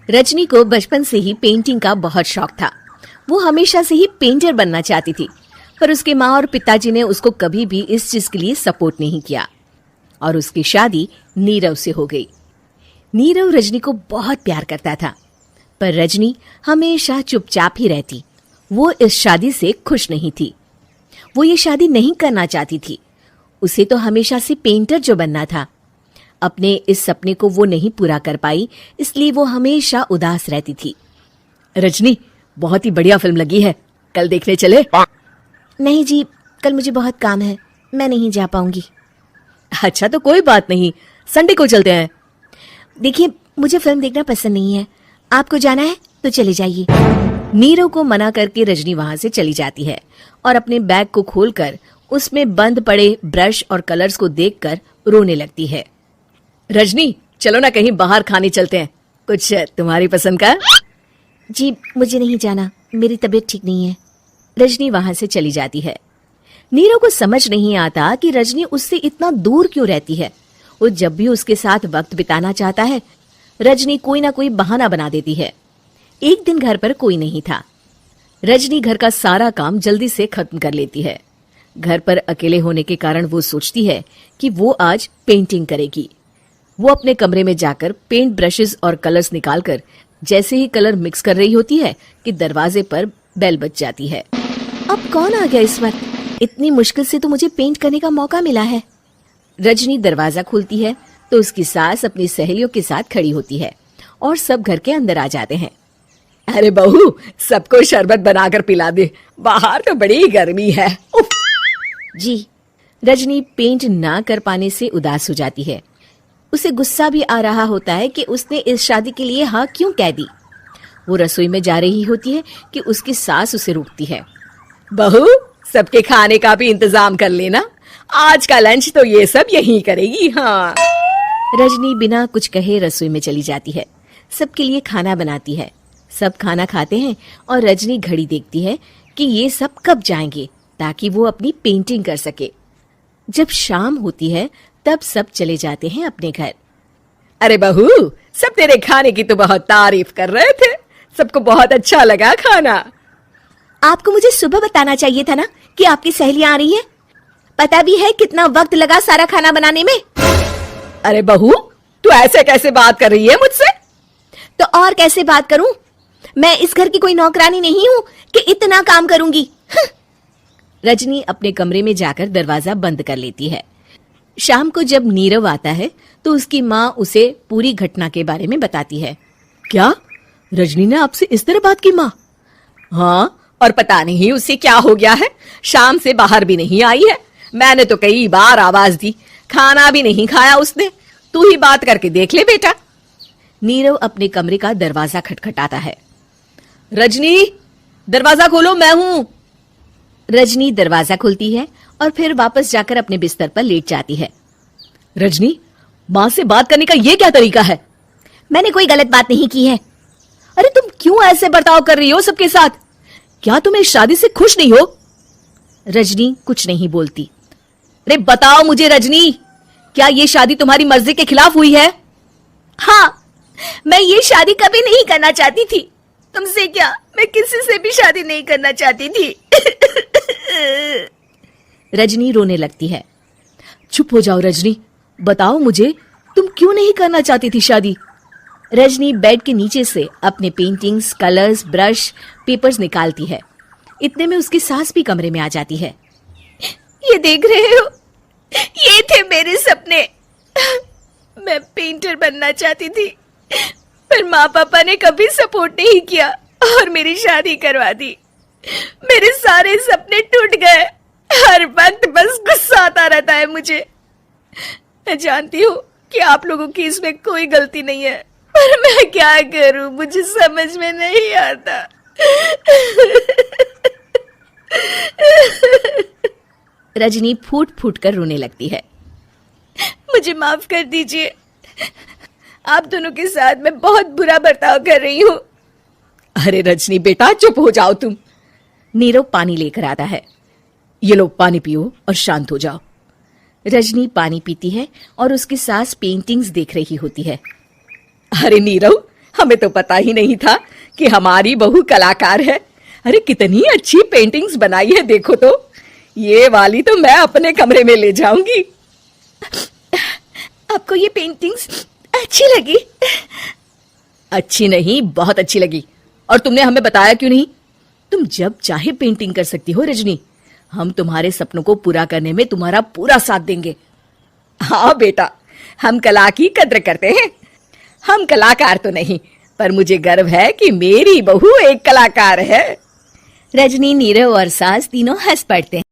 रजनी को बचपन से ही पेंटिंग का बहुत शौक था। वो हमेशा से ही पेंटर बनना चाहती थी, पर उसके माँ और पिताजी ने उसको कभी भी इस चीज के लिए सपोर्ट नहीं किया और उसकी शादी नीरव से हो गई। नीरव रजनी को बहुत प्यार करता था, पर रजनी हमेशा चुपचाप ही रहती। वो इस शादी से खुश नहीं थी। वो ये शादी नहीं करना चाहती थी। उसे तो हमेशा से पेंटर जो बनना था। अपने इस सपने को वो नहीं पूरा कर पाई, इसलिए वो हमेशा उदास रहती थी। रजनी, बहुत ही बढ़िया फिल्म लगी है, कल देखने चले? नहीं जी, कल मुझे बहुत काम है, मैं नहीं जा पाऊंगी। अच्छा तो कोई बात नहीं, संडे को चलते हैं। देखिए, मुझे फिल्म देखना पसंद नहीं है, आपको जाना है तो चले जाइए। नीरव को मना करके रजनी वहां से चली जाती है और अपने बैग को खोलकर उसमें बंद पड़े ब्रश और कलर्स को देखकर रोने लगती है। रजनी, चलो ना कहीं बाहर खाने चलते हैं, कुछ तुम्हारी पसंद का। जी, मुझे नहीं जाना, मेरी तबीयत ठीक नहीं है। रजनी वहां से चली जाती है। नीरव को समझ नहीं आता कि रजनी उससे इतना दूर क्यों रहती है। वो जब भी उसके साथ वक्त बिताना चाहता है, रजनी कोई ना कोई बहाना बना देती है। एक दिन घर पर कोई नहीं था। रजनी घर का सारा काम जल्दी से खत्म कर लेती है। घर पर अकेले होने के कारण वो सोचती है कि वो आज पेंटिंग करेगी। वो अपने कमरे में जाकर पेंट ब्रशेस और कलर्स निकालकर जैसे ही कलर मिक्स कर रही होती है कि दरवाजे पर बेल बज जाती है। अब कौन आ गया इस वक्त? इतनी मुश्किल से तो मुझे पेंट करने का मौका मिला है। रजनी दरवाजा खोलती है तो उसकी सास अपनी सहेलियों के साथ खड़ी होती है और सब घर के अंदर आ जाते हैं। अरे बहू, सबको शरबत बनाकर पिला दे, बाहर तो बड़ी गर्मी है। जी। रजनी पेंट ना कर पाने से उदास हो जाती है। उसे गुस्सा भी आ रहा होता है कि उसने इस शादी के लिए हाँ क्यों कह दी। वो रसोई में जा रही होती है कि उसकी सास उसे रोकती है। बहू, सबके खाने का भी इंतजाम कर लेना, आज का लंच तो ये सब यहीं करेगी। हाँ। रजनी बिना कुछ कहे रसोई में चली जाती है। सबके लिए खाना बनाती है। सब खाना खाते हैं और रजनी घड़ी देखती है कि ये सब कब जाएंगे ताकि वो अपनी पेंटिंग कर सके। जब शाम होती है तब सब चले जाते हैं अपने घर। अरे बहू, सब तेरे खाने की तो बहुत तारीफ कर रहे थे, सबको बहुत अच्छा लगा खाना। आपको मुझे सुबह बताना चाहिए था ना कि आपकी सहेलियां आ रही हैं। पता भी है कितना वक्त लगा सारा खाना बनाने में। अरे बहू, तू ऐसे कैसे बात कर रही है मुझसे? तो और कैसे बात करूं? मैं इस घर की कोई नौकरानी नहीं हूं कि इतना काम करूंगी। रजनी अपने कमरे में जाकर दरवाजा बंद कर लेती है। शाम को जब नीरव आता है तो उसकी माँ उसे पूरी घटना के बारे में बताती है। क्या रजनी ने आपसे इस तरह बात की माँ? हाँ, और पता नहीं उसे क्या हो गया है, शाम से बाहर भी नहीं आई है। मैंने तो कई बार आवाज दी, खाना भी नहीं खाया उसने। तू ही बात करके देख ले बेटा। नीरव अपने कमरे का दरवाजा खटखटाता है। रजनी, दरवाजा खोलो, मैं हूं। रजनी दरवाजा खोलती है और फिर वापस जाकर अपने बिस्तर पर लेट जाती है। रजनी, माँ से बात करने का ये क्या तरीका है? मैंने कोई गलत बात नहीं की है। अरे तुम क्यों ऐसे बर्ताव कर रही हो सबके साथ? क्या तुम इस शादी से खुश नहीं हो? रजनी कुछ नहीं बोलती। अरे बताओ मुझे रजनी, क्या ये शादी तुम्हारी मर्जी के खिलाफ हुई है? हाँ, मैं ये शादी कभी नहीं करना चाहती थी। तुमसे क्या, मैं किसी से भी शादी नहीं करना चाहती थी। रजनी रोने लगती है। चुप हो जाओ रजनी, बताओ मुझे, तुम क्यों नहीं करना चाहती थी शादी? रजनी बेड के नीचे से अपने पेंटिंग्स, कलर्स, ब्रश, पेपर्स निकालती है। इतने में उसकी सास भी कमरे में आ जाती है। ये देख रहे हो, ये थे मेरे सपने। मैं पेंटर बनना चाहती थी, पर माँ पापा ने कभी सपोर्ट नहीं किया और मेरी शादी करवा दी। मेरे सारे सपने टूट गए। हर वक्त बस गुस्सा आता रहता है मुझे। मैं जानती हूँ कि आप लोगों की इसमें कोई गलती नहीं है, पर मैं क्या करूं, मुझे समझ में नहीं आता। रजनी फूट फूट कर रोने लगती है। मुझे माफ कर दीजिए, आप दोनों के साथ मैं बहुत बुरा बर्ताव कर रही हूँ। अरे रजनी बेटा, चुप हो जाओ तुम। नीरव पानी लेकर आता है। ये लो पानी पियो और शांत हो जाओ। रजनी पानी पीती है और उसकी सास पेंटिंग्स देख रही होती है। अरे नीरव, हमें तो पता ही नहीं था कि हमारी बहू कलाकार है। अरे कितनी अच्छी पेंटिंग्स बनाई है, देखो तो। ये वाली तो मैं अपने कमरे में ले जाऊंगी। आपको ये पेंटिंग्स अच्छी लगी? अच्छी नहीं, बहुत अच्छी लगी। और तुमने हमें बताया क्यों नहीं? तुम जब चाहे पेंटिंग कर सकती हो रजनी। हम तुम्हारे सपनों को पूरा करने में तुम्हारा पूरा साथ देंगे। हाँ बेटा, हम कला की कद्र करते हैं। हम कलाकार तो नहीं, पर मुझे गर्व है कि मेरी बहू एक कलाकार है। रजनी, नीरव और सास तीनों हंस पड़ते हैं।